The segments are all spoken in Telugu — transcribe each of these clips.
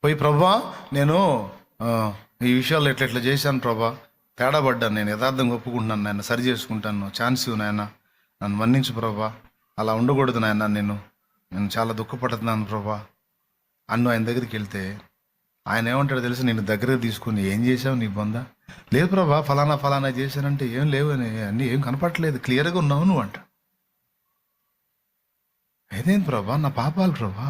పోయి ప్రభా నేను ఈ విషయాల్లో ఎట్లా చేశాను ప్రభా, తేడా పడ్డాను, నేను యథార్థంగా ఒప్పుకుంటున్నాను నాయన, సరి చేసుకుంటాను, ఛాన్స్ ఇవ్వు నాయన, నన్ను మన్నించు ప్రభా, అలా ఉండకూడదు నాయన, నేను చాలా దుఃఖపడుతున్నాను ప్రభా అన్ను ఆయన దగ్గరికి వెళ్తే ఆయన ఏమంటాడు తెలుసు, నేను దగ్గరకు తీసుకుని ఏం చేసావు నీ బొంద, లేదు ప్రభా ఫలానా చేశానంటే ఏం లేవు అని, అన్నీ ఏం కనపడట్లేదు, క్లియర్గా ఉన్నావు నువ్వు అంట. ఏదేంటి ప్రభా, నా పాపాలు ప్రభా.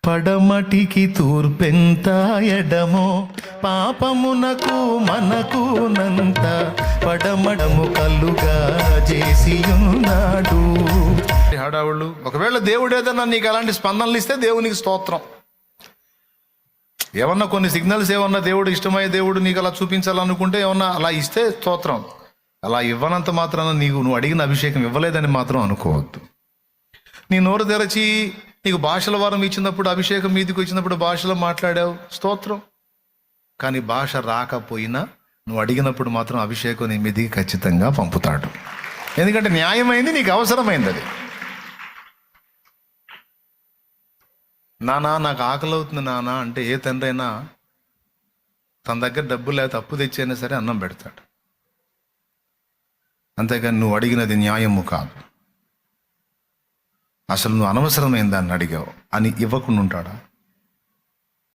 పడమటికి తూర్పెంత ఎడమో పాపమునకు మనకునంత పడమడము కల్లుగా చేసి ఉన్నాడు. హడావుళ్ళు. ఒకవేళ దేవుడు ఏదన్నా నీకు అలాంటి స్పందనలు ఇస్తే దేవునికి స్తోత్రం. ఏమన్నా కొన్ని సిగ్నల్స్ ఏమన్నా దేవుడు ఇష్టమయ్యే దేవుడు నీకు అలా చూపించాలనుకుంటే ఏమన్నా అలా ఇస్తే స్తోత్రం. అలా ఇవ్వనంత మాత్రాన నువ్వు అడిగిన అభిషేకం ఇవ్వలేదని మాత్రం అనుకోవద్దు. నీ నోరు తెరచి నీకు భాషల వరం ఇచ్చినప్పుడు, అభిషేకం మీదకి వచ్చినప్పుడు భాషలో మాట్లాడావు, స్తోత్రం. కానీ భాష రాకపోయినా నువ్వు అడిగినప్పుడు మాత్రం అభిషేకం నీ మీదికి ఖచ్చితంగా పంపుతాడు. ఎందుకంటే న్యాయమైంది, నీకు అవసరమైంది అది. నానా నాకు ఆకలి అవుతుంది నానా అంటే ఏ తండ్రి అయినా తన దగ్గర డబ్బులు లేకపోతే అప్పు తెచ్చైనా సరే అన్నం పెడతాడు. అంతేగాని నువ్వు అడిగినది న్యాయము కాదు, అసలు నువ్వు అనవసరమైన దాన్ని అడిగావు అని ఇవ్వకుండా ఉంటాడా?